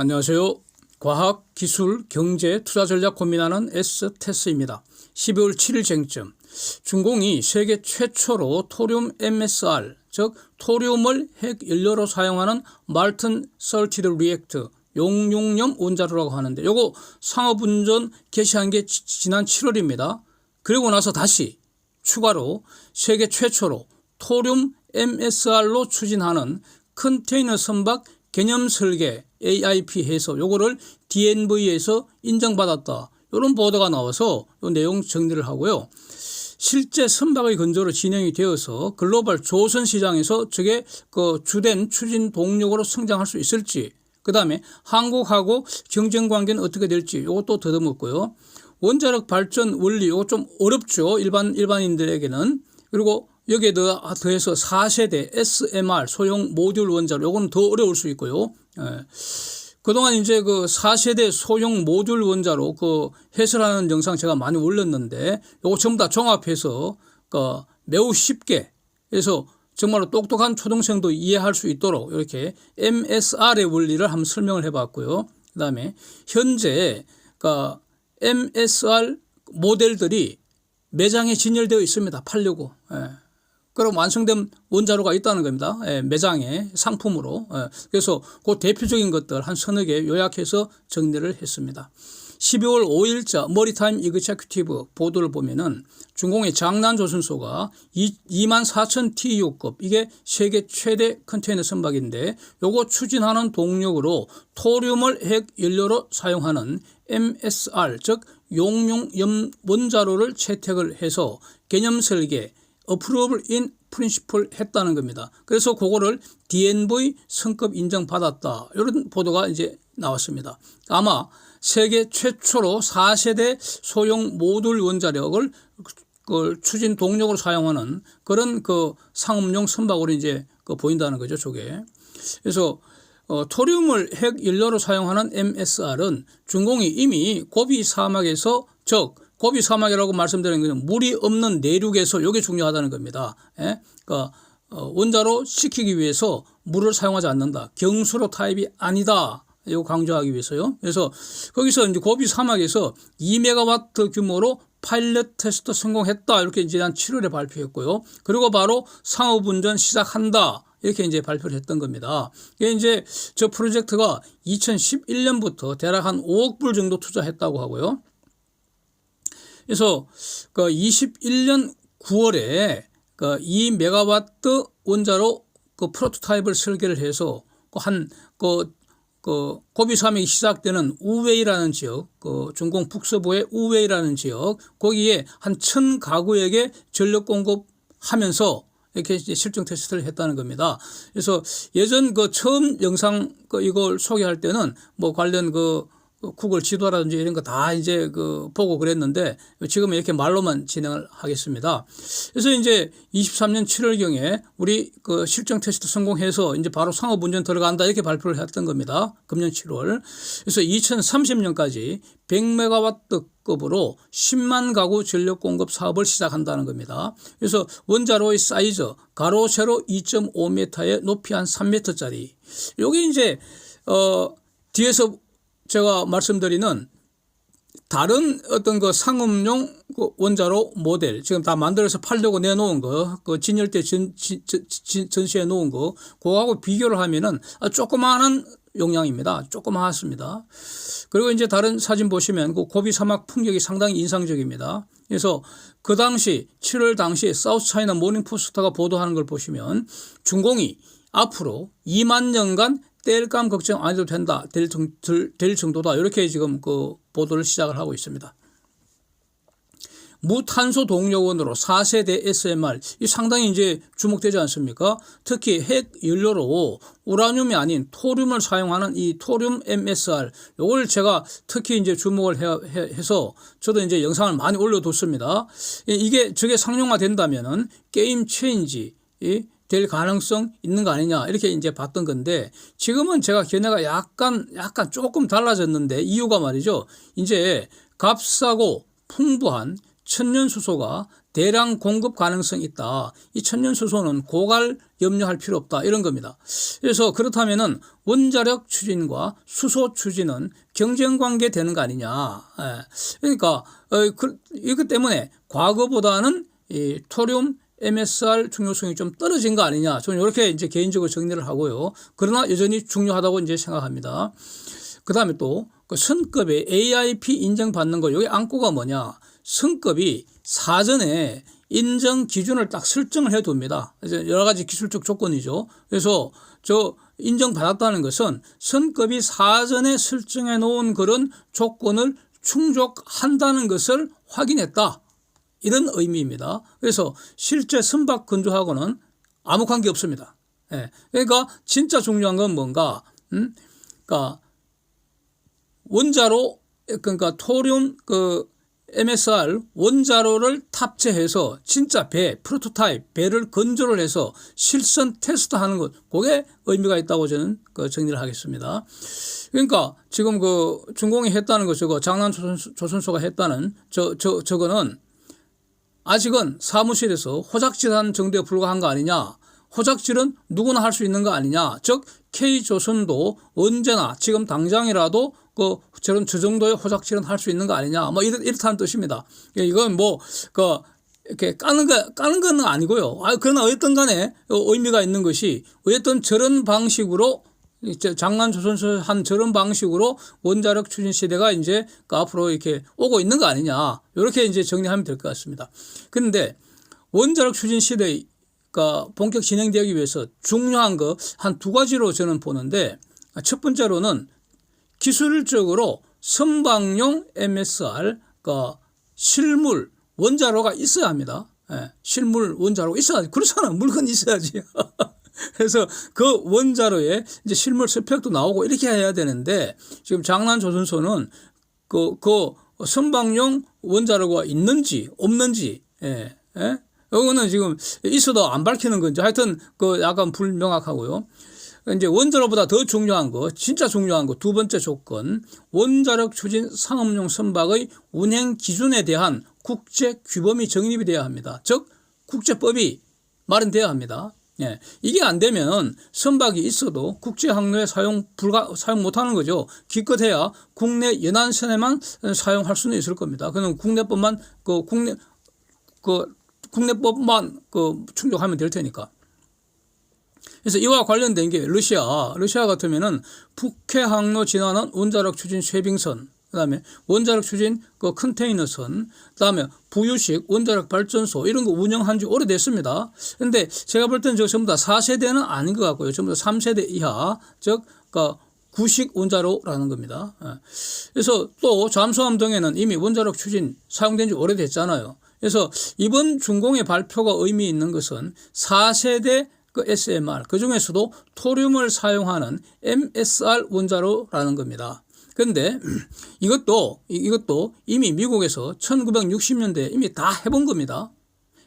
안녕하세요. 과학, 기술, 경제, 투자 전략 고민하는 S테스입니다. 12월 7일 쟁점. 중공이 세계 최초로 토륨 MSR, 즉 토륨을 핵 연료로 사용하는 Molten Salted Reactor, 용융염 원자로라고 하는데 요거 상업운전 개시한 게 지난 7월입니다. 그리고 나서 다시 추가로 세계 최초로 토륨 MSR로 추진하는 컨테이너 선박 개념 설계 AIP 해서 요거를 DNV에서 인정받았다. 이런 보도가 나와서 요 내용 정리를 하고요. 실제 선박의 건조로 진행이 되어서 글로벌 조선 시장에서 저게 그 주된 추진 동력으로 성장할 수 있을지, 그 다음에 한국하고 경쟁 관계는 어떻게 될지 이것도 더듬었고요. 원자력 발전 원리 이거 좀 어렵죠. 일반인들에게는. 그리고 여기에 더해서 4세대 SMR 소형 모듈 원자로 이거는 더 어려울 수 있고요. 그동안 이제 그 4세대 소형 모듈 원자로 그 해설하는 영상 제가 많이 올렸는데 요거 전부 다 종합해서 그 매우 쉽게 해서 정말로 똑똑한 초등생도 이해할 수 있도록 이렇게 MSR의 원리를 한번 설명을 해봤고요. 그 다음에 현재 그 MSR 모델들이 매장에 진열되어 있습니다. 팔려고. 그럼 완성된 원자로가 있다는 겁니다. 매장에 상품으로. 그래서 그 대표적인 것들 한 서너 개 요약해서 정리를 했습니다. 12월 5일자 머리타임 이그제큐티브 보도를 보면은 중공의 장난조선소가 24,000 TU급 이게 세계 최대 컨테이너 선박인데 요거 추진하는 동력으로 토륨을 핵 연료로 사용하는 MSR 즉 용융염 원자로를 채택을 해서 개념 설계 Approval in Principle 했다는 겁니다. 그래서 그거를 DNV 성급 인정받았다. 이런 보도가 이제 나왔습니다. 아마 세계 최초로 4세대 소형 모듈 원자력을 그 추진 동력으로 사용하는 그런 그 상업용 선박으로 이제 그 보인다는 거죠, 저게. 그래서 토륨을 핵 연료로 사용하는 MSR은 중공이 이미 고비 사막에서 고비 사막이라고 말씀드리는 것은 물이 없는 내륙에서 이게 중요하다는 겁니다. 그러니까 원자로 시키기 위해서 물을 사용하지 않는다. 경수로 타입이 아니다. 이거 강조하기 위해서요. 그래서 거기서 이제 고비 사막에서 2메가와트 규모로 파일럿 테스트 성공했다. 이렇게 지난 7월에 발표했고요. 그리고 바로 상업운전 시작한다. 이렇게 이제 발표를 했던 겁니다. 이게 이제 저 프로젝트가 2011년부터 대략 한 5억 불 정도 투자했다고 하고요. 그래서 그 21년 9월에 그 2메가와트 원자로 그 프로토타입을 설계를 해서 그 고비 사막이 시작되는 우웨이라는 지역, 그 중공 북서부의 우웨이라는 지역, 거기에 한 1,000가구에게 전력 공급하면서 이렇게 이제 실증 테스트를 했다는 겁니다. 그래서 예전 그 처음 영상 이걸 소개할 때는 뭐 관련 그 구글 지도라든지 이런 거 다 이제 그 보고 그랬는데 지금 이렇게 말로만 진행을 하겠습니다. 그래서 이제 23년 7월경에 우리 그 실증 테스트 성공해서 이제 바로 상업운전 들어간다 이렇게 발표를 했던 겁니다. 금년 7월. 그래서 2030년까지 100메가와트급으로 10만 가구 전력 공급 사업을 시작한다는 겁니다. 그래서 원자로의 사이즈 가로 세로 2.5m에 높이 한 3m짜리. 여기 이제 뒤에서 제가 말씀드리는 다른 어떤 그 상업용 그 원자로 모델 지금 다 만들어서 팔려고 내놓은 거, 그 진열대 전시해 놓은 거, 그거하고 비교를 하면은 조그마한 용량입니다. 조그맣습니다. 그리고 이제 다른 사진 보시면 그 고비 사막 풍경이 상당히 인상적입니다. 그래서 그 당시 7월 당시 사우스 차이나 모닝포스트가 보도하는 걸 보시면 중공이 앞으로 2만 년간 땔감 걱정 안 해도 된다, 될 정도다. 이렇게 지금 그 보도를 시작을 하고 있습니다. 무탄소 동력원으로 4세대 SMR, 이 상당히 이제 주목되지 않습니까? 특히 핵 연료로 우라늄이 아닌 토륨을 사용하는 이 토륨 MSR, 요걸 제가 특히 이제 주목을 해서 저도 이제 영상을 많이 올려뒀습니다. 저게 상용화된다면은 게임 체인지, 될 가능성 있는 거 아니냐 이렇게 이제 봤던 건데 지금은 제가 견해가 약간 조금 달라졌는데 이유가 말이죠. 이제 값싸고 풍부한 천연수소가 대량 공급 가능성이 있다. 이 천연 수소는 고갈 염려할 필요 없다. 이런 겁니다. 그래서 그렇다면은 원자력 추진과 수소 추진은 경쟁 관계 되는 거 아니냐. 그러니까 이것 때문에 과거보다는 이 토륨 MSR 중요성이 좀 떨어진 거 아니냐. 저는 이렇게 이제 개인적으로 정리를 하고요. 그러나 여전히 중요하다고 이제 생각합니다. 그 다음에 또 그 선급에 AIP 인정받는 거, 여기 안고가 뭐냐. 선급이 사전에 인정 기준을 딱 설정을 해 둡니다. 여러 가지 기술적 조건이죠. 그래서 인정받았다는 것은 선급이 사전에 설정해 놓은 그런 조건을 충족한다는 것을 확인했다. 이런 의미입니다. 그래서 실제 선박 건조하고는 아무 관계 없습니다. 그러니까 진짜 중요한 건 뭔가, 그러니까 원자로, 그러니까 토륨 MSR 원자로를 탑재해서 진짜 프로토타입 배를 건조를 해서 실선 테스트하는 것, 그게 의미가 있다고 저는 정리를 하겠습니다. 그러니까 지금 중공이 했다는 거, 장난조선소가 했다는 저거는 아직은 사무실에서 호작질한 정도에 불과한 거 아니냐. 호작질은 누구나 할 수 있는 거 아니냐. 즉 K조선도 언제나 지금 당장이라도 저런 저 정도의 호작질은 할 수 있는 거 아니냐. 뭐 이렇다는 뜻입니다. 이건 이렇게 까는 건 아니고요. 그러나 어쨌든 간에 의미가 있는 것이 어쨌든 저런 방식으로 장난조선소 한 저런 방식으로 원자력 추진 시대가 이제 앞으로 이렇게 오고 있는 거 아니냐. 이렇게 이제 정리하면 될 것 같습니다. 그런데 원자력 추진 시대가 본격 진행되기 위해서 중요한 거 한 두 가지로 저는 보는데, 첫 번째로는 기술적으로 선박용 MSR, 실물 원자로가 있어야 합니다. 실물 원자로가 있어야지. 그렇잖아. 물건 있어야지. 그래서 그 원자로에 이제 실물 스펙도 나오고 이렇게 해야 되는데, 지금 장난조선소는 선박용 원자로가 있는지 없는지, 이거는 지금 있어도 안 밝히는 건지 하여튼 약간 불명확하고요. 이제 원자로보다 더 중요한 거, 진짜 중요한 거, 두 번째 조건, 원자력 추진 상업용 선박의 운행 기준에 대한 국제 규범이 정립이 돼야 합니다. 즉 국제법이 마련돼야 합니다. 이게 안 되면 선박이 있어도 국제 항로에 사용 못하는 거죠. 기껏해야 국내 연안선에만 사용할 수는 있을 겁니다. 그는 국내법만 충족하면 될 테니까. 그래서 이와 관련된 게 러시아 같으면은 북해 항로 지나는 원자력 추진 쇄빙선, 그다음에 원자력 추진 컨테이너선, 그다음에 부유식 원자력 발전소 이런 거 운영한 지 오래됐습니다. 그런데 제가 볼 때는 전부 다 4세대는 아닌 것 같고요. 전부 다 3세대 이하, 즉 구식 원자로라는 겁니다. 그래서 또 잠수함 등에는 이미 원자력 추진 사용된 지 오래됐잖아요. 그래서 이번 준공의 발표가 의미 있는 것은 4세대 SMR, 그중에서도 토륨을 사용하는 MSR 원자로라는 겁니다. 그런데 이것도 이미 미국에서 1960년대에 이미 다 해본 겁니다.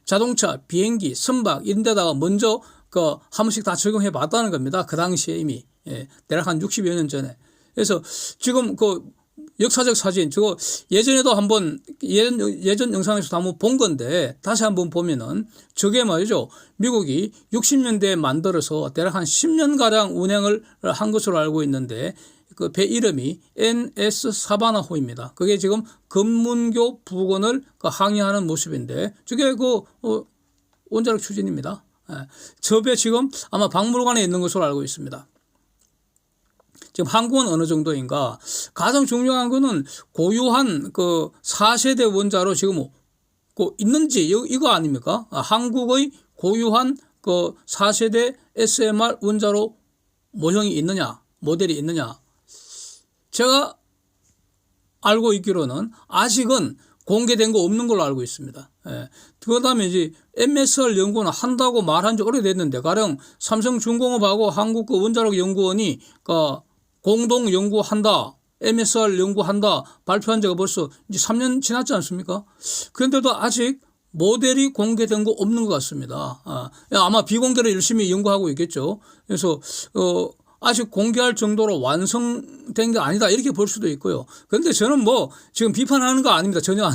자동차, 비행기, 선박 이런 데다가 먼저 한 번씩 다 적용해 봤다는 겁니다. 그 당시에 이미. 대략 한 60여 년 전에. 그래서 지금 역사적 사진, 저거 예전에도 한번 예전 영상에서도 한번 본 건데 다시 한번 보면은 저게 말이죠. 미국이 60년대에 만들어서 대략 한 10년가량 운행을 한 것으로 알고 있는데 그 배 이름이 NS 사바나호입니다. 그게 지금 검문교 부근을 항해하는 모습인데 저게 원자력 추진입니다. 저 배 지금 아마 박물관에 있는 것으로 알고 있습니다. 지금 한국은 어느 정도인가? 가장 중요한 거는 고유한 4세대 원자로 지금 있는지 이거 아닙니까? 한국의 고유한 4세대 SMR 원자로 모형이 있느냐, 모델이 있느냐? 제가 알고 있기로는 아직은 공개된 거 없는 걸로 알고 있습니다. 그 다음에 이제 MSR 연구는 한다고 말한 지 오래됐는데, 가령 삼성중공업하고 한국 원자력 연구원이 공동 연구한다, MSR 연구한다 발표한 지가 벌써 이제 3년 지났지 않습니까? 그런데도 아직 모델이 공개된 거 없는 것 같습니다. 아마 비공개로 열심히 연구하고 있겠죠. 그래서 아직 공개할 정도로 완성된 게 아니다 이렇게 볼 수도 있고요. 그런데 저는 뭐 지금 비판하는 거 아닙니다. 전혀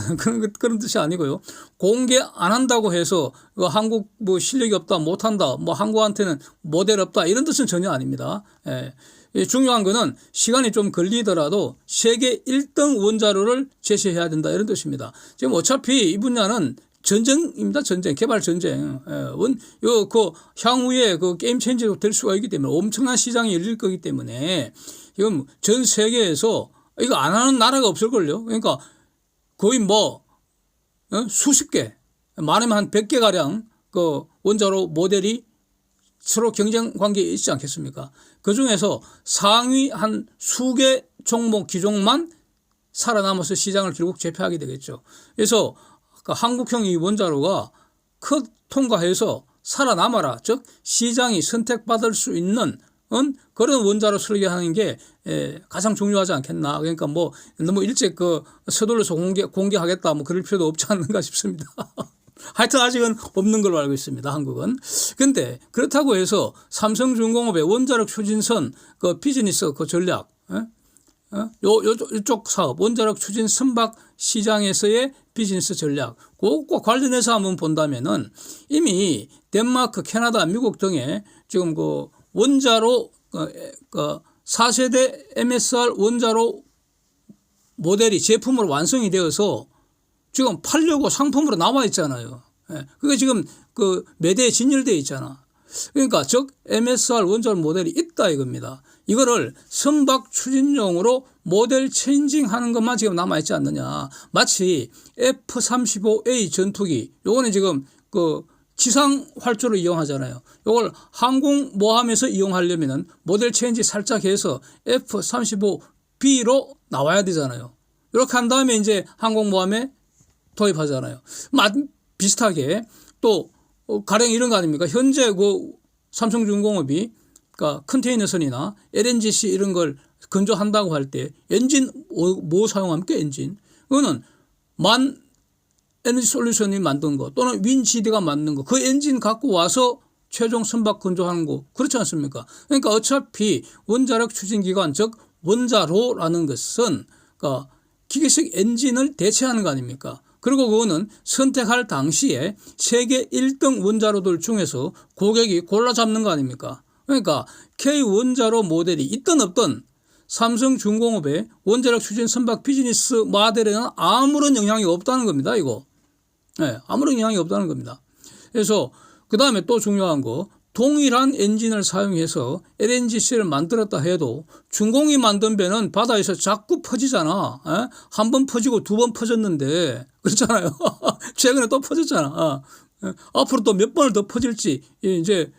그런 뜻이 아니고요. 공개 안 한다고 해서 한국 뭐 실력이 없다, 못한다, 뭐 한국한테는 모델 없다 이런 뜻은 전혀 아닙니다. 예. 중요한 거는 시간이 좀 걸리더라도 세계 1등 원자로를 제시해야 된다 이런 뜻입니다. 지금 어차피 이 분야는 전쟁입니다. 전쟁, 개발 전쟁. 그 향후에 그 게임 체인저로 될 수가 있기 때문에 엄청난 시장이 열릴 거기 때문에 지금 전 세계에서 이거 안 하는 나라가 없을걸요. 그러니까 거의 뭐 수십 개, 많으면 한 100개 가량 그 원자로 모델이 서로 경쟁 관계에 있지 않겠습니까? 그 중에서 상위 한 수개 종목, 기종만 살아남아서 시장을 결국 제패하게 되겠죠. 그래서 한국형 이 원자로가 통과해서 살아남아라. 즉 시장이 선택받을 수 있는 그런 원자로 설계하는 게 가장 중요하지 않겠나. 그러니까 뭐 너무 일찍 서둘러서 공개하겠다 뭐 그럴 필요도 없지 않는가 싶습니다. 하여튼 아직은 없는 걸로 알고 있습니다. 한국은. 그런데 그렇다고 해서 삼성중공업의 원자력 추진선 비즈니스 전략, 이쪽 사업 원자력 추진 선박 시장에서의 비즈니스 전략 그것과 관련해서 한번 본다면은 이미 덴마크, 캐나다, 미국 등에 지금 원자로 4세대 MSR 원자로 모델이 제품으로 완성이 되어서 지금 팔려고 상품으로 나와 있잖아요. 그게 지금 매대에 진열되어 있잖아. 그러니까 즉 MSR 원자로 모델이 있다 이겁니다. 이거를 선박 추진용으로 모델 체인징하는 것만 지금 남아 있지 않느냐. 마치 F-35A 전투기 요거는 지금 지상 활주로 이용하잖아요. 요걸 항공모함에서 이용하려면은 모델 체인지 살짝 해서 F-35B로 나와야 되잖아요. 이렇게 한 다음에 이제 항공모함에 도입하잖아요. 비슷하게 또 가령 이런 거 아닙니까? 현재 삼성중공업이 그러니까 컨테이너선이나 LNGC 이런 걸 건조한다고 할 때 엔진 뭐 사용합니까? 엔진. 그거는 에너지솔루션이 만든 거 또는 윈지드가 만든 거 그 엔진 갖고 와서 최종 선박 건조하는 거 그렇지 않습니까? 그러니까 어차피 원자력 추진기관 즉 원자로라는 것은 그러니까 기계식 엔진을 대체하는 거 아닙니까? 그리고 그거는 선택할 당시에 세계 1등 원자로들 중에서 고객이 골라 잡는 거 아닙니까? 그러니까 K원자로 모델이 있든 없든 삼성중공업의 원자력 추진 선박 비즈니스 모델에는 아무런 영향이 없다는 겁니다. 이거. 네, 아무런 영향이 없다는 겁니다. 그래서 그 다음에 또 중요한 거 동일한 엔진을 사용해서 LNGC를 만들었다 해도 중공이 만든 배는 바다에서 자꾸 퍼지잖아. 한 번 퍼지고 두 번 퍼졌는데 그렇잖아요. 최근에 또 퍼졌잖아. 앞으로 또 몇 번을 더 퍼질지 이제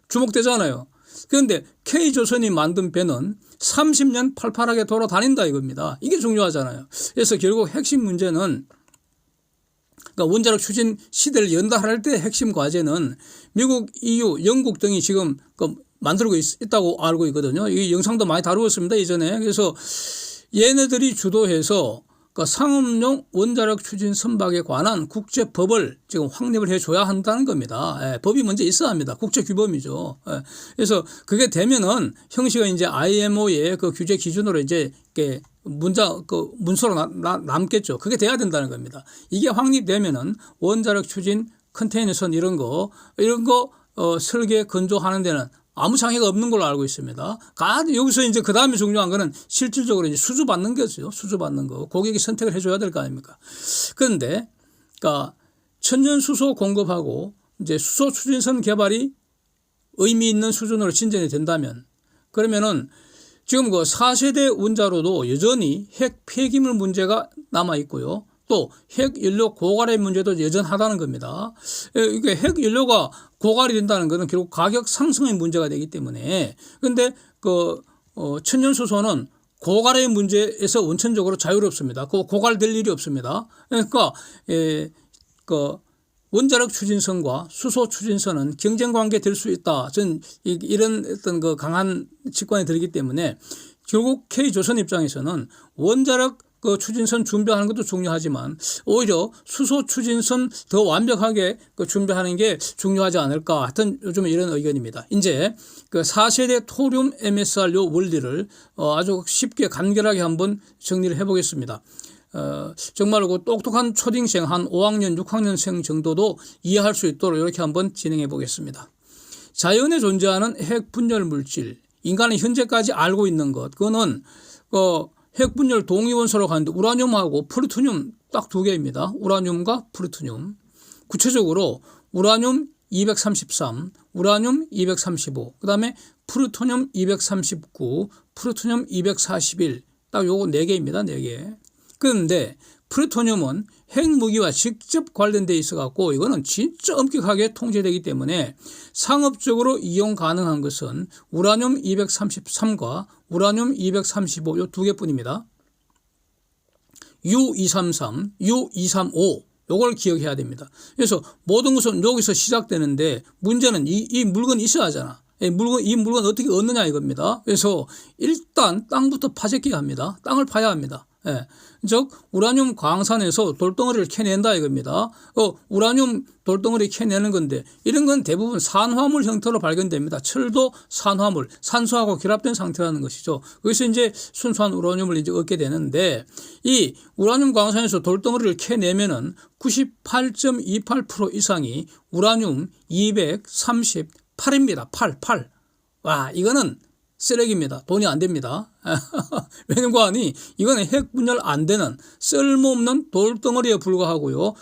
주목되잖아요. 그런데 K조선이 만든 배는 30년 팔팔하게 돌아다닌다 이겁니다. 이게 중요하잖아요. 그래서 결국 핵심 문제는 그러니까 원자력 추진 시대를 연다할 때 핵심 과제는 미국, EU, 영국 등이 지금 만들고 있다고 알고 있거든요. 이 영상도 많이 다루었습니다. 이전에. 그래서 얘네들이 주도해서 상업용 원자력 추진 선박에 관한 국제법을 지금 확립을 해줘야 한다는 겁니다. 법이 먼저 있어야 합니다. 국제규범이죠. 그래서 그게 되면은 형식은 이제 IMO의 규제 기준으로 이제 이렇게 문서로 남겠죠. 그게 돼야 된다는 겁니다. 이게 확립되면은 원자력 추진 컨테이너선 이런 거 설계 건조하는 데는 아무 장애가 없는 걸로 알고 있습니다. 여기서 이제 그 다음에 중요한 거는 실질적으로 이제 수주받는 거죠. 수주받는 거. 고객이 선택을 해줘야 될 거 아닙니까? 그런데, 그러니까 천연 수소 공급하고 이제 수소 추진선 개발이 의미 있는 수준으로 진전이 된다면 그러면은 지금 4세대 원자로도 여전히 핵 폐기물 문제가 남아 있고요. 또 핵연료 고갈의 문제도 여전하다는 겁니다. 이게 핵연료가 고갈이 된다는 것은 결국 가격 상승의 문제가 되기 때문에 그런데 천연수소는 고갈의 문제에서 원천적으로 자유롭습니다. 고갈될 일이 없습니다. 그러니까 원자력 추진선과 수소 추진선은 경쟁 관계 될 수 있다. 전 이런 어떤 강한 직관이 들기 때문에 결국 K조선 입장에서는 원자력 그 추진선 준비하는 것도 중요하지만 오히려 수소 추진선 더 완벽하게 그 준비하는 게 중요하지 않을까. 하여튼 요즘에 이런 의견입니다. 이제 그 4세대 토륨 MSR 요 원리를 아주 쉽게 간결하게 한번 정리를 해보겠습니다. 정말로 그 똑똑한 초딩생 한 5학년, 6학년생 정도도 이해할 수 있도록 이렇게 한번 진행해 보겠습니다. 자연에 존재하는 핵 분열 물질, 인간이 현재까지 알고 있는 것, 그거는 핵 분열 동위원소로 가는데 우라늄하고 플루토늄 딱 두 개입니다. 우라늄과 플루토늄. 구체적으로 우라늄 233, 우라늄 235, 그 다음에 플루토늄 239, 플루토늄 241, 딱 요거 4개입니다. 4개. 그런데 플루토늄은 핵무기와 직접 관련돼 있어 갖고 이거는 진짜 엄격하게 통제되기 때문에 상업적으로 이용 가능한 것은 우라늄 233과 우라늄 235 요 두 개뿐입니다. U233, U235 요걸 기억해야 됩니다. 그래서 모든 것은 여기서 시작되는데 문제는 이 물건이 있어야 하잖아. 이 물건 어떻게 얻느냐 이겁니다. 그래서 일단 땅부터 파재기야 합니다. 땅을 파야 합니다. 예. 즉 우라늄 광산에서 돌덩어리를 캐낸다 이겁니다. 우라늄 돌덩어리 캐내는 건데 이런 건 대부분 산화물 형태로 발견됩니다. 철도 산화물, 산소하고 결합된 상태라는 것이죠. 거기서 이제 순수한 우라늄을 이제 얻게 되는데 이 우라늄 광산에서 돌덩어리를 캐내면은 98.28% 이상이 우라늄 238입니다. 8. 와, 이거는 쓰레기입니다. 돈이 안 됩니다. 왜냐면 이거는 핵 분열 안 되는 쓸모없는 돌덩어리에 불과하고요.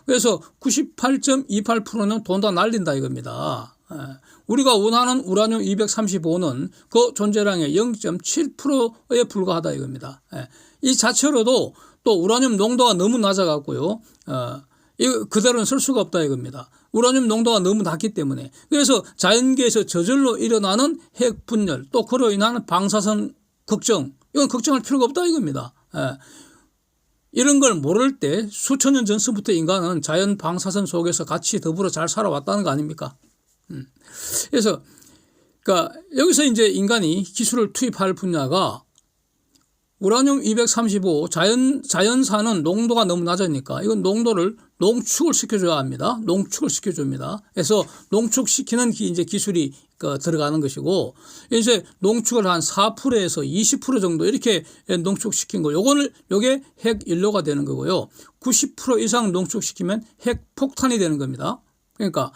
그래서 98.28%는 돈 다 날린다 이겁니다. 우리가 원하는 우라늄 235는 그 존재량의 0.7%에 불과하다 이겁니다. 이 자체로도 또 우라늄 농도가 너무 낮아갖고요. 이거 그대로는 쓸 수가 없다 이겁니다. 우라늄 농도가 너무 낮기 때문에. 그래서 자연계에서 저절로 일어나는 핵 분열 또 그로 인한 방사선 걱정, 이건 걱정할 필요가 없다 이겁니다. 이런 걸 모를 때 수천 년 전서부터 인간은 자연 방사선 속에서 같이 더불어 잘 살아왔다는 거 아닙니까? 그래서 그러니까 여기서 이제 인간이 기술을 투입할 분야가 우라늄 235 자연산은 농도가 너무 낮으니까 이건 농도를 농축을 시켜줘야 합니다. 농축을 시켜줍니다. 그래서 농축시키는 이제 기술이 들어가는 것이고 이제 농축을 한 4%에서 20% 정도 이렇게 농축시킨 거 요게 핵 연료가 되는 거고요. 90% 이상 농축시키면 핵 폭탄이 되는 겁니다. 그러니까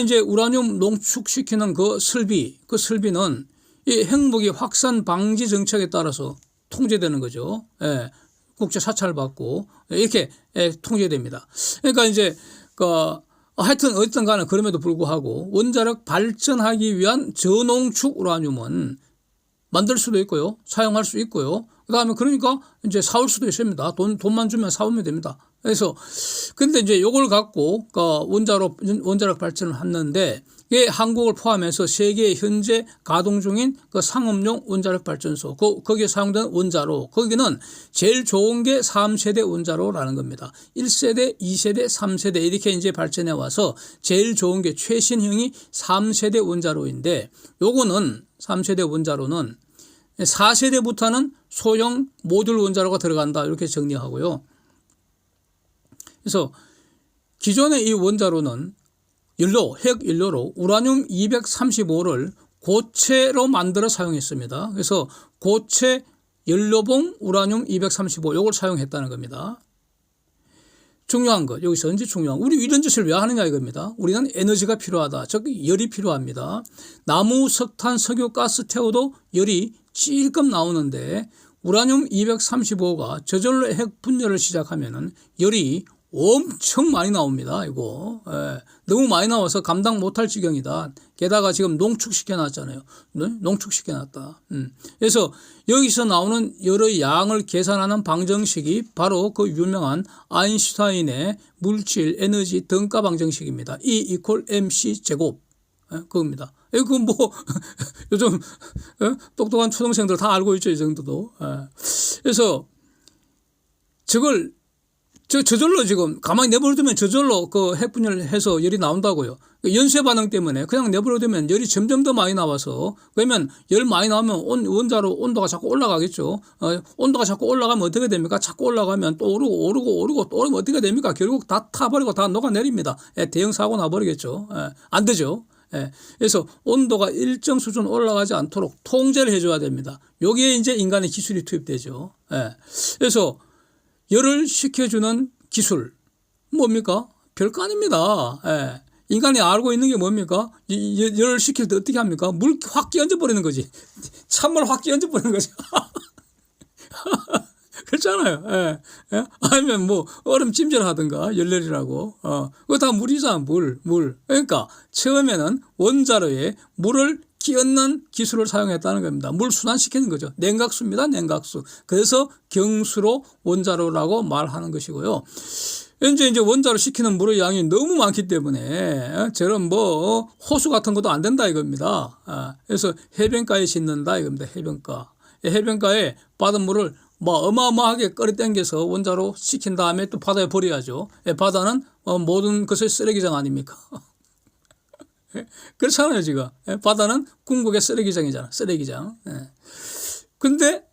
이제 우라늄 농축시키는 그 설비는 이 핵무기 확산 방지 정책에 따라서 통제되는 거죠. 예, 국제 사찰 받고 이렇게 통제됩니다. 그러니까 이제 하여튼 어쨌든 간에 그럼에도 불구하고 원자력 발전하기 위한 저농축 우라늄은 만들 수도 있고요, 사용할 수 있고요. 그다음에 그러니까 이제 사올 수도 있습니다. 돈만 주면 사오면 됩니다. 그래서 근데 이제 요걸 갖고 원자력 발전을 하는데 이게 한국을 포함해서 세계 현재 가동 중인 그 상업용 원자력 발전소 거기에 사용되는 원자로 거기는 제일 좋은 게 3세대 원자로라는 겁니다. 1세대, 2세대, 3세대 이렇게 이제 발전해 와서 제일 좋은 게 최신형이 3세대 원자로인데 요거는 3세대 원자로는 4세대부터는 소형 모듈 원자로가 들어간다 이렇게 정리하고요. 그래서 기존의 이 원자로는 핵 연료로 우라늄 235를 고체로 만들어 사용했습니다. 그래서 고체 연료봉 우라늄 235 이걸 사용했다는 겁니다. 중요한 것 여기서 이제 우리 이런 짓을 왜 하느냐 이겁니다. 우리는 에너지가 필요하다. 즉 열이 필요합니다. 나무, 석탄, 석유, 가스 태워도 열이 찔끔 나오는데 우라늄 235가 저절로 핵 분열을 시작하면은 열이 엄청 많이 나옵니다. 이거 너무 많이 나와서 감당 못할 지경이다. 게다가 지금 농축시켜 놨잖아요. 농축시켜 놨다. 그래서 여기서 나오는 열의 양을 계산하는 방정식이 바로 그 유명한 아인슈타인의 물질 에너지 등가 방정식입니다. E = mc 제곱 그겁니다. 이거 요즘 똑똑한 초등생들 다 알고 있죠. 이 정도도. 그래서 저걸 저절로 지금 가만히 내버려두면 저절로 그 핵분열을 해서 열이 나온다고요. 연쇄 반응 때문에 그냥 내버려두면 열이 점점 더 많이 나와서, 그러면 열 많이 나오면 원자로 온도가 자꾸 올라가겠죠. 온도가 자꾸 올라가면 어떻게 됩니까? 자꾸 올라가면 또 오르고 또 오르면 어떻게 됩니까? 결국 다 타버리고 다 녹아내립니다. 대형 사고 나버리겠죠. 안 되죠. 그래서 온도가 일정 수준 올라가지 않도록 통제를 해줘야 됩니다. 여기에 이제 인간의 기술이 투입되죠. 그래서 열을 식혀주는 기술 뭡니까? 별거 아닙니다. 인간이 알고 있는 게 뭡니까? 열을 식힐 때 어떻게 합니까? 물 확 끼얹어 버리는 거지. 찬물 확 끼얹어 버리는 거지. 그렇잖아요. 아니면 뭐 얼음 찜질하든가 열렬이라고. 그거 다 물이잖아. 물. 그러니까 처음에는 원자로에 물을 끼얹는 기술을 사용했다는 겁니다. 물 순환시키는 거죠. 냉각수입니다. 냉각수. 그래서 경수로 원자로라고 말하는 것이고요. 이제 원자로 식히는 물의 양이 너무 많기 때문에 저런 뭐 호수 같은 것도 안 된다 이겁니다. 그래서 해변가에 짓는다 이겁니다. 해변가에 받은 물을 뭐 어마어마하게 끌어당겨서 원자로 식힌 다음에 또 바다에 버려야죠. 바다는 모든 것의 쓰레기장 아닙니까? 그렇잖아요, 지금. 바다는 궁극의 쓰레기장이잖아, 쓰레기장. 근데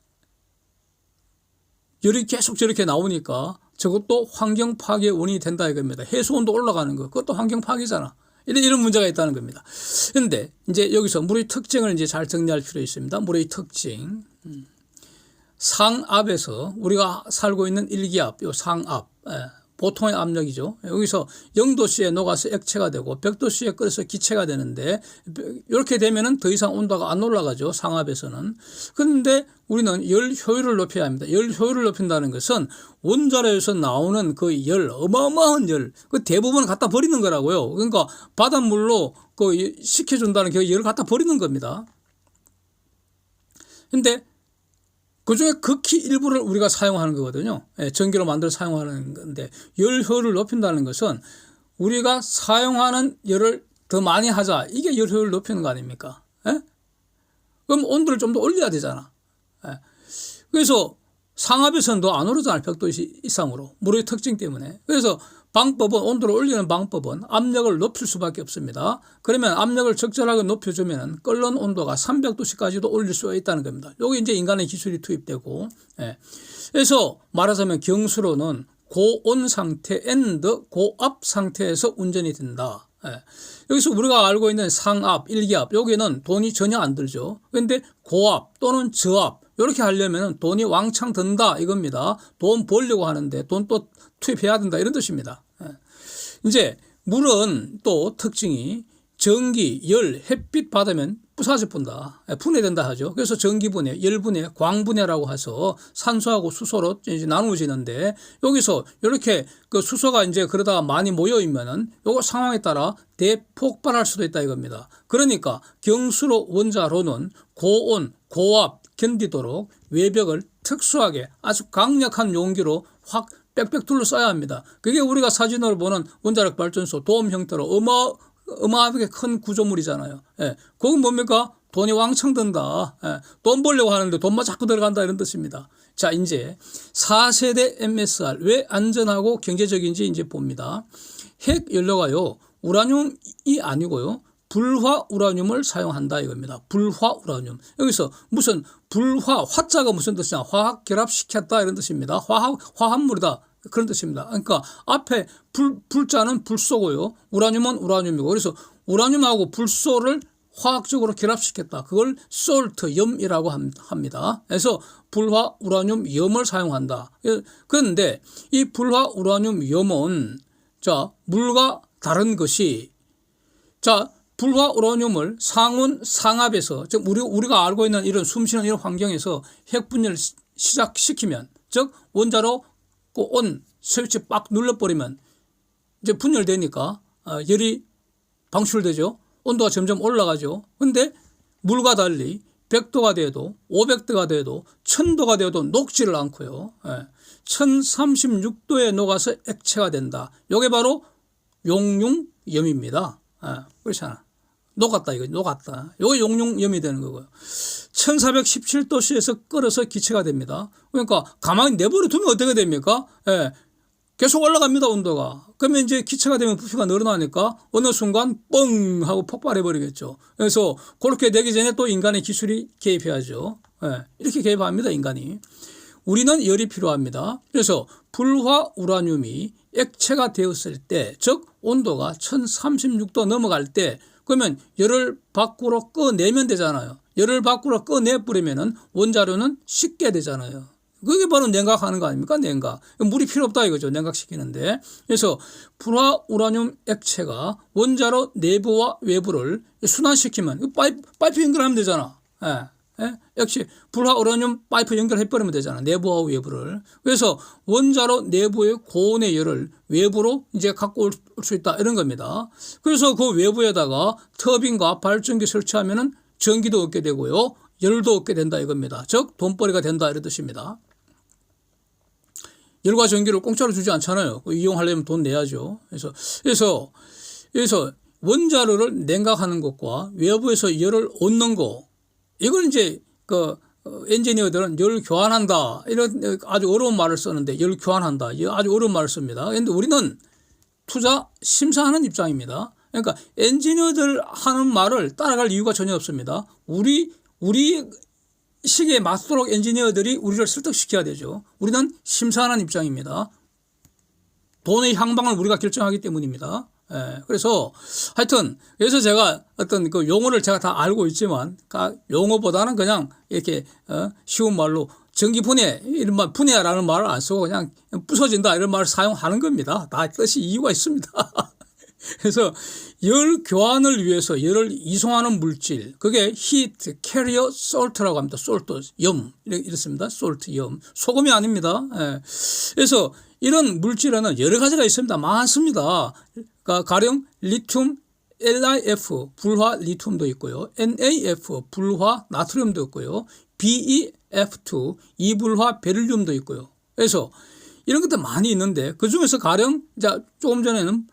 열이 계속 저렇게 나오니까 저것도 환경 파괴의 원인이 된다 이겁니다. 해수온도 올라가는 거, 그것도 환경 파괴잖아. 이런 문제가 있다는 겁니다. 그런데 이제 여기서 물의 특징을 이제 잘 정리할 필요 있습니다. 물의 특징. 상압에서 우리가 살고 있는 일기압, 요 상압, 보통의 압력이죠. 여기서 0도씨에 녹아서 액체가 되고 100도씨에 끓여서 기체가 되는데, 이렇게 되면은 더 이상 온도가 안 올라가죠. 상압에서는. 그런데 우리는 열 효율을 높여야 합니다. 열 효율을 높인다는 것은 원자로에서 나오는 그 열, 어마어마한 열, 그 대부분을 갖다 버리는 거라고요. 그러니까 바닷물로 그 식혀준다는 그 열을 갖다 버리는 겁니다. 근데 그중에 극히 일부를 우리가 사용하는 거거든요. 전기로 만들어 사용하는 건데, 열 효율을 높인다는 것은 우리가 사용하는 열을 더 많이 하자. 이게 열 효율을 높이는 거 아닙니까? 그럼 온도를 좀 더 올려야 되잖아. 그래서 상압에서는 더 안 오르잖아요. 100도 이상으로. 물의 특징 때문에. 그래서 방법은, 온도를 올리는 방법은 압력을 높일 수밖에 없습니다. 그러면 압력을 적절하게 높여주면 끓는 온도가 300도씨까지도 올릴 수가 있다는 겁니다. 여기 이제 인간의 기술이 투입되고, 그래서 말하자면 경수로는 고온 상태, 고압 상태에서 운전이 된다. 여기서 우리가 알고 있는 상압, 일기압, 여기는 돈이 전혀 안 들죠. 그런데 고압 또는 저압, 이렇게 하려면 돈이 왕창 든다 이겁니다. 돈 벌려고 하는데 돈 또 투입해야 된다 이런 뜻입니다. 이제 물은 또 특징이 전기, 열, 햇빛 받으면 부사져 분다. 분해된다 하죠. 그래서 전기분해, 열분해, 광분해라고 해서 산소하고 수소로 이제 나누어지는데, 여기서 이렇게 그 수소가 이제 그러다가 많이 모여 있면은 요거 상황에 따라 대폭발할 수도 있다 이겁니다. 그러니까 경수로 원자로는 고온, 고압 견디도록 외벽을 특수하게 아주 강력한 용기로 확 빽빽 둘러싸야 합니다. 그게 우리가 사진으로 보는 원자력 발전소 도움 형태로 어마어마하게 큰 구조물이잖아요. 그건 뭡니까? 돈이 왕창 든다. 돈 벌려고 하는데 돈만 자꾸 들어간다 이런 뜻입니다. 자, 이제 4세대 MSR 왜 안전하고 경제적인지 이제 봅니다. 핵 연료가요, 우라늄이 아니고요, 불화 우라늄을 사용한다 이겁니다. 불화 우라늄. 여기서 무슨 화자가 무슨 뜻이냐? 화학 결합시켰다 이런 뜻입니다. 화합물이다 그런 뜻입니다. 그러니까 앞에 불자는 불소고요, 우라늄은 우라늄이고, 그래서 우라늄하고 불소를 화학적으로 결합시켰다. 그걸 솔트, 염이라고 합니다. 그래서 불화 우라늄 염을 사용한다. 그런데 이 불화 우라늄 염은 자, 물과 다른 것이, 자, 불화 우라늄을 상온 상압에서, 즉 우리가 알고 있는 이런 숨쉬는 이런 환경에서 핵분열을 시작시키면, 즉 원자로 온 스위치 빡 눌러버리면 이제 분열되니까 열이 방출되죠. 온도가 점점 올라가죠. 근데 물과 달리 100도가 돼도 500도가 돼도 1000도가 돼도 녹지를 않고요. 1036도에 녹아서 액체가 된다. 이게 바로 용융염입니다. 그렇잖아. 녹았다 이거, 녹았다. 이거 용융염이 되는 거고요. 1417도씨에서 끓어서 기체가 됩니다. 그러니까 가만히 내버려 두면 어떻게 됩니까? 계속 올라갑니다, 온도가. 그러면 이제 기체가 되면 부피가 늘어나니까 어느 순간 뻥 하고 폭발해 버리겠죠. 그래서 그렇게 되기 전에 또 인간의 기술이 개입해야죠. 예, 이렇게 개입합니다, 인간이. 우리는 열이 필요합니다. 그래서 불화 우라늄이 액체가 되었을 때, 즉 온도가 1036도 넘어갈 때, 그러면 열을 밖으로 꺼내면 되잖아요. 열을 밖으로 꺼내버리면 원자료는 식게 되잖아요. 그게 바로 냉각하는 거 아닙니까? 냉각. 물이 필요 없다 이거죠. 냉각시키는데. 그래서 불화 우라늄 액체가 원자로 내부와 외부를 순환시키면 파이프 연결하면 되잖아. 예. 예? 역시 불화 우라늄 파이프 연결해버리면 되잖아. 내부와 외부를. 그래서 원자로 내부의 고온의 열을 외부로 이제 갖고 올 수 있다. 이런 겁니다. 그래서 그 외부에다가 터빈과 발전기 설치하면은 전기도 얻게 되고요. 열도 얻게 된다 이겁니다. 즉 돈벌이가 된다 이런 뜻입니다. 열과 전기를 공짜로 주지 않잖아요. 이용하려면 돈 내야죠. 그래서 원자로를 냉각하는 것과 외부에서 열을 얻는 거, 이걸 이제 엔지니어들은 열 교환한다 이런 아주 어려운 말을 쓰는데, 열 교환한다 아주 어려운 말을 씁니다. 그런데 우리는 투자 심사하는 입장입니다. 그러니까 엔지니어들 하는 말을 따라갈 이유가 전혀 없습니다. 우리 시기에 맞도록 엔지니어들이 우리를 설득시켜야 되죠. 우리는 심사하는 입장입니다. 돈의 향방을 우리가 결정하기 때문입니다. 예, 그래서 하여튼 그래서 제가 어떤 그 용어를 제가 다 알고 있지만 용어보다는 그냥 이렇게 쉬운 말로 전기 분해 이런 말, 분해라는 말을 안 쓰고 그냥 부서진다 이런 말을 사용하는 겁니다. 다 뜻이 이유가 있습니다. 그래서 열 교환을 위해서 열을 이송하는 물질, 그게 heat carrier salt라고 합니다. salt, 염 이렇습니다. salt, 염, 소금이 아닙니다. 예. 그래서 이런 물질에는 여러 가지가 있습니다. 많습니다. 그러니까 가령 리튬 LiF 불화 리튬도 있고요. NaF 불화 나트륨도 있고요. BeF2 이불화 베릴륨도 있고요. 그래서 이런 것들 많이 있는데 그 중에서 가령 이제 조금 전에는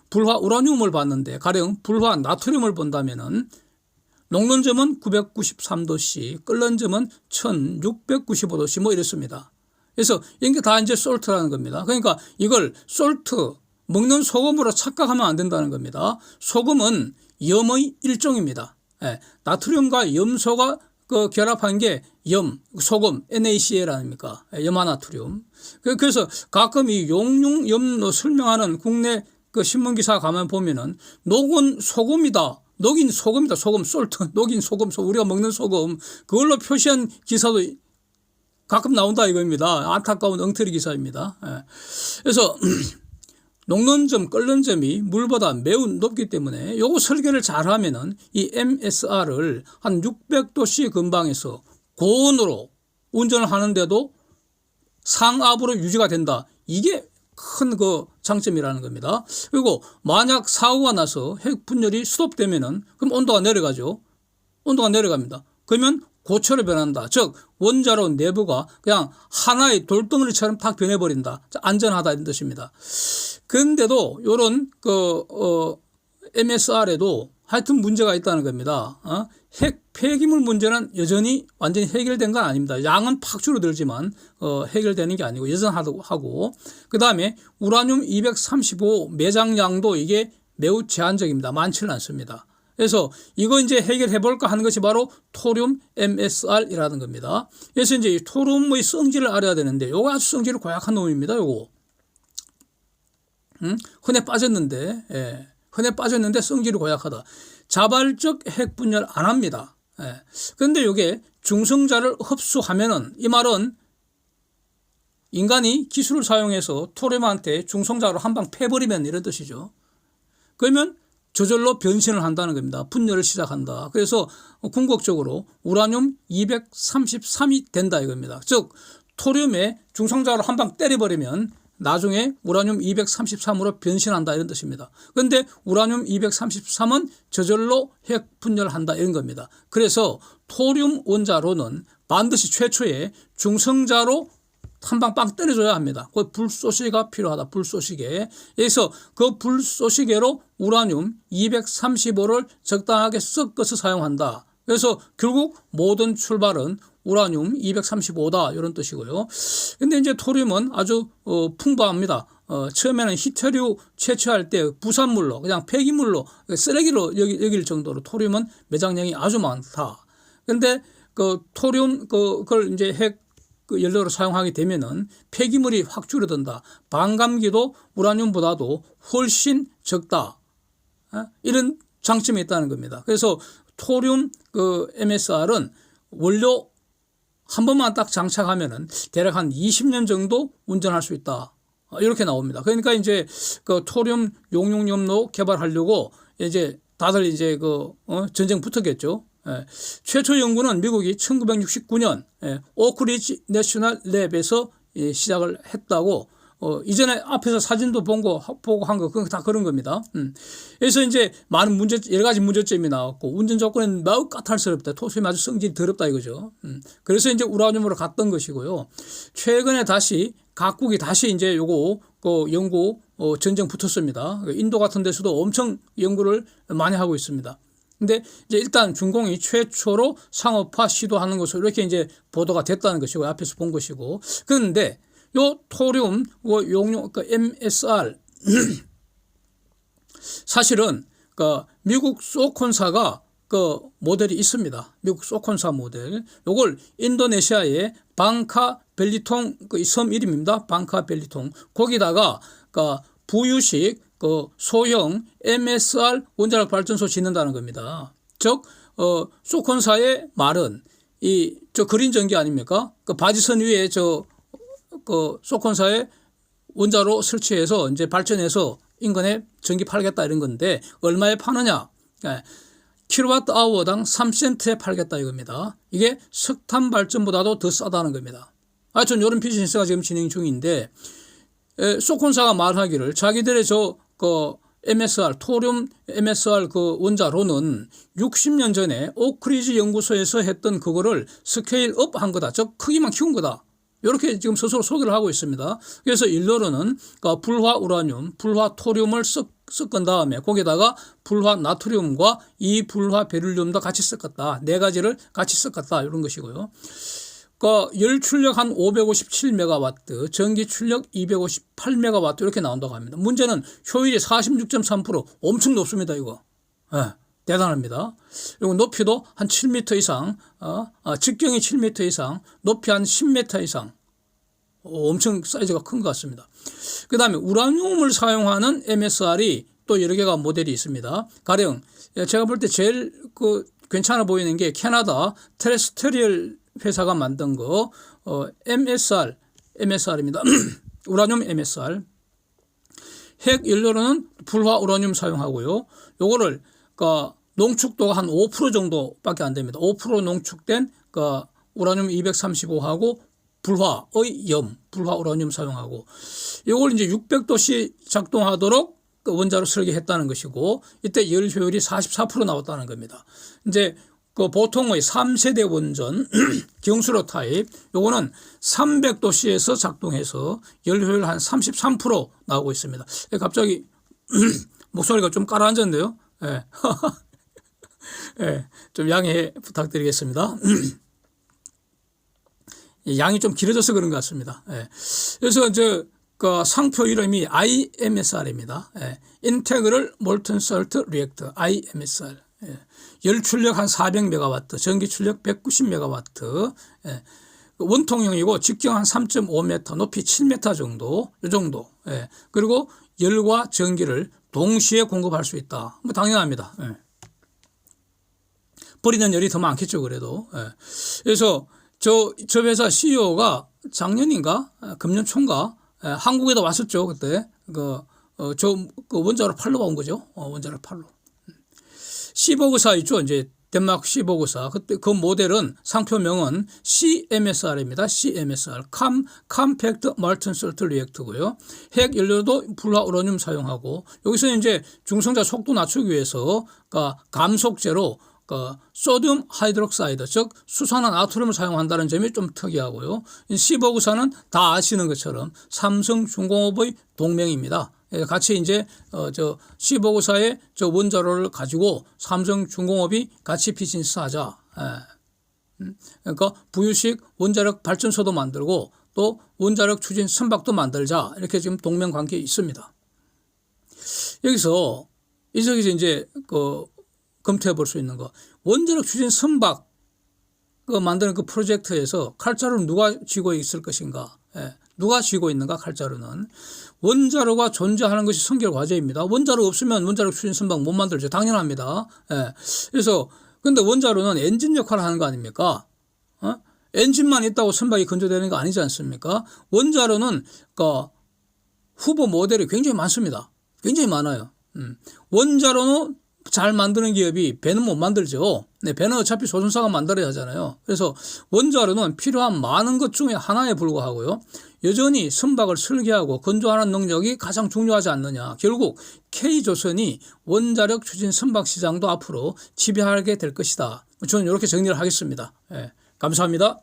불화 우라늄을 봤는데 가령 불화 나트륨을 본다면은 녹는 점은 993도씨, 끓는 점은 1695도씨 뭐 이렇습니다. 그래서 이게 다 이제 솔트라는 겁니다. 그러니까 이걸 솔트, 먹는 소금으로 착각하면 안 된다는 겁니다. 소금은 염의 일종입니다. 예, 나트륨과 염소가 결합한 게 염, 소금, NaCl 아닙니까? 염화나트륨. 그래서 가끔 이 용융염로 설명하는 국내 신문기사 가만 보면은 녹은 소금이다. 녹인 소금이다. 소금, 솔트, 녹인 소금, 우리가 먹는 소금. 그걸로 표시한 기사도 가끔 나온다 이겁니다. 안타까운 엉터리 기사입니다. 예. 그래서 녹는 점, 끓는 점이 물보다 매우 높기 때문에 요거 설계를 잘 하면은 이 MSR을 한 600도씨 근방에서 고온으로 운전을 하는데도 상압으로 유지가 된다. 이게 큰 장점이라는 겁니다. 그리고 만약 사고가 나서 핵 분열이 스톱되면은 그럼 온도가 내려가죠. 온도가 내려갑니다. 그러면 고체로 변한다. 즉 원자로 내부가 그냥 하나의 돌덩어리처럼 탁 변해버린다. 안전하다 이런 뜻입니다. 그런데도 이런 MSR에도 하여튼 문제가 있다는 겁니다. 핵 폐기물 문제는 여전히 완전히 해결된 건 아닙니다. 양은 팍 줄어들지만 해결되는 게 아니고 여전하고, 그 다음에 우라늄 235 매장량도 이게 매우 제한적입니다. 많지는 않습니다. 그래서 이거 이제 해결해 볼까 하는 것이 바로 토륨 MSR이라는 겁니다. 그래서 이제 이 토륨의 성질을 알아야 되는데 요거 아주 성질이 고약한 놈입니다. 요거. 흔해 빠졌는데, 예. 흔해 빠졌는데 성질이 고약하다. 자발적 핵 분열 안 합니다. 예. 그런데 이게 중성자를 흡수하면은, 이 말은 인간이 기술을 사용해서 토륨한테 중성자로 한 방 패버리면 이런 뜻이죠. 그러면 저절로 변신을 한다는 겁니다. 분열을 시작한다. 그래서 궁극적으로 우라늄 233이 된다 이겁니다. 즉 토륨에 중성자로 한 방 때려버리면 나중에 우라늄 233으로 변신한다 이런 뜻입니다. 그런데 우라늄 233은 저절로 핵 분열한다 이런 겁니다. 그래서 토륨 원자로는 반드시 최초에 중성자로 한 방 빵 때려줘야 합니다. 그 불쏘시개가 필요하다. 불쏘시개. 그래서 그 불쏘시개로 우라늄 235를 적당하게 섞어서 사용한다. 그래서 결국 모든 출발은 우라늄 235다 이런 뜻이고요. 근데 이제 토륨은 아주 풍부합니다. 처음에는 히터류 채취할 때 부산물로 그냥 폐기물로 쓰레기로 여길 정도로 토륨은 매장량이 아주 많다. 근데 그 토륨 그걸 이제 핵 연료로 사용하게 되면은 폐기물이 확 줄어든다. 반감기도 우라늄보다도 훨씬 적다. 이런 장점이 있다는 겁니다. 그래서 토륨 MSR은 원료 한 번만 딱 장착하면은 대략 한 20년 정도 운전할 수 있다. 이렇게 나옵니다. 그러니까 이제 그 토륨 용융염로 개발하려고 이제 다들 이제 전쟁 붙었겠죠. 최초 연구는 미국이 1969년 오크리지 내셔널 랩에서 시작을 했다고 이전에 앞에서 사진도 보고 한 거 그건 다 그런 겁니다. 그래서 이제 많은 여러 가지 문제점이 나왔고 운전 조건은 매우 까탈스럽다. 토륨이 아주 성질이 더럽다 이거죠. 그래서 이제 우라늄으로 갔던 것이고요. 최근에 다시 각국이 다시 이제 요거 연구 전쟁 붙었습니다. 인도 같은 데서도 엄청 연구를 많이 하고 있습니다. 근데 이제 일단 중공이 최초로 상업화 시도하는 것으로 이렇게 이제 보도가 됐다는 것이고 앞에서 본 것이고 그런데 요 토륨 용융 MSR 사실은 미국 소콘사가 모델이 있습니다. 미국 소콘사 모델. 요걸 인도네시아의 방카 벨리통 섬 이름입니다. 방카 벨리통. 거기다가 부유식 소형 MSR 원자력 발전소 짓는다는 겁니다. 즉 소콘사의 말은 저 그린 전기 아닙니까? 바지선 위에 소콘사의 원자로 설치해서 이제 발전해서 인근에 전기 팔겠다 이런 건데 얼마에 파느냐? 킬로와트 아워당 3센트에 팔겠다 이겁니다. 이게 석탄 발전보다도 더 싸다는 겁니다. 하여튼 이런 비즈니스가 지금 진행 중인데 소콘사가 말하기를 자기들의 MSR 토륨 MSR 원자로는 60년 전에 오크리지 연구소에서 했던 그거를 스케일업 한 거다. 즉 크기만 키운 거다. 이렇게 지금 스스로 소개를 하고 있습니다. 그래서 일로로는 불화 우라늄, 불화 토륨을 섞은 다음에 거기다가 불화 나트륨과 이불화 베릴륨도 같이 섞었다. 네 가지를 같이 섞었다. 이런 것이고요. 열 출력 한 557메가와트, 전기 출력 258메가와트 이렇게 나온다고 합니다. 문제는 효율이 46.3% 엄청 높습니다. 이거. 대단합니다. 그리고 높이도 한 7m 이상, 직경이 7m 이상, 높이 한 10m 이상. 엄청 사이즈가 큰 것 같습니다. 그 다음에 우라늄을 사용하는 MSR이 또 여러 개가 모델이 있습니다. 가령 제가 볼 때 제일 괜찮아 보이는 게 캐나다 테레스테리얼 회사가 만든 MSR입니다. 우라늄 MSR. 핵 연료로는 불화 우라늄 사용하고요. 요거를 농축도가 한 5% 정도밖에 안 됩니다. 5% 농축된 우라늄 235하고 불화의 불화 우라늄 사용하고 이걸 이제 600도씨 작동하도록 원자로 설계했다는 것이고 이때 열 효율이 44% 나왔다는 겁니다. 이제 보통의 3세대 원전 경수로 타입 요거는 300도씨에서 작동해서 열 효율 한 33% 나오고 있습니다. 갑자기 목소리가 좀 가라앉았는데요. 예. 예, 좀 양해 부탁드리겠습니다. 양이 좀 길어져서 그런 것 같습니다. 예. 그래서 상표 이름이 IMSR입니다. 예. Integral Molten Salt Reactor IMSR. 예. 열 출력 한 400메가와트, 전기 출력 190메가와트. 예. 원통형이고 직경 한 3.5m, 높이 7m 정도, 이 정도. 예. 그리고 열과 전기를 동시에 공급할 수 있다. 뭐 당연합니다. 예. 버리는 열이 더 많겠죠, 그래도. 예. 그래서 저 회사 CEO가 작년인가, 금년 초인가, 한국에도 왔었죠, 그때. 원자로 팔러 온 거죠. 원자로 팔러. 시버그사 있죠, 이제 덴마크 시버그사. 그때 그 모델은 상표명은 CMSR입니다. CMSR. Compact Molten Salt Reactor고요. 핵 연료도 불화 우라늄 사용하고 여기서 이제 중성자 속도 낮추기 위해서 감속제로 소듐 하이드록사이드 즉 수산화 나트륨을 사용한다는 점이 좀 특이하고요. 시버그사는 다 아시는 것처럼 삼성중공업의 동맹입니다. 같이 이제 C보고사의 저 원자로를 가지고 삼성중공업이 같이 비즈니스 하자. 그러니까 부유식 원자력 발전소도 만들고 또 원자력 추진 선박도 만들자. 이렇게 지금 동맹 관계에 있습니다. 여기서 이제 검토해 볼 수 있는 거. 원자력 추진 선박 만드는 그 프로젝트에서 칼자루는 누가 쥐고 있을 것인가? 누가 쥐고 있는가? 칼자루는 원자로가 존재하는 것이 선결 과제입니다. 원자로 없으면 원자력 추진 선박 못 만들죠. 당연합니다. 그래서 근데 원자로는 엔진 역할을 하는 거 아닙니까? 엔진만 있다고 선박이 건조되는 거 아니지 않습니까? 원자로는 후보 모델이 굉장히 많습니다. 굉장히 많아요. 원자로는 잘 만드는 기업이 배는 못 만들죠. 배는 어차피 조선사가 만들어야 하잖아요. 그래서 원자로는 필요한 많은 것 중에 하나에 불과하고요. 여전히 선박을 설계하고 건조하는 능력이 가장 중요하지 않느냐. 결국 K조선이 원자력 추진 선박 시장도 앞으로 지배하게 될 것이다. 저는 이렇게 정리를 하겠습니다. 감사합니다.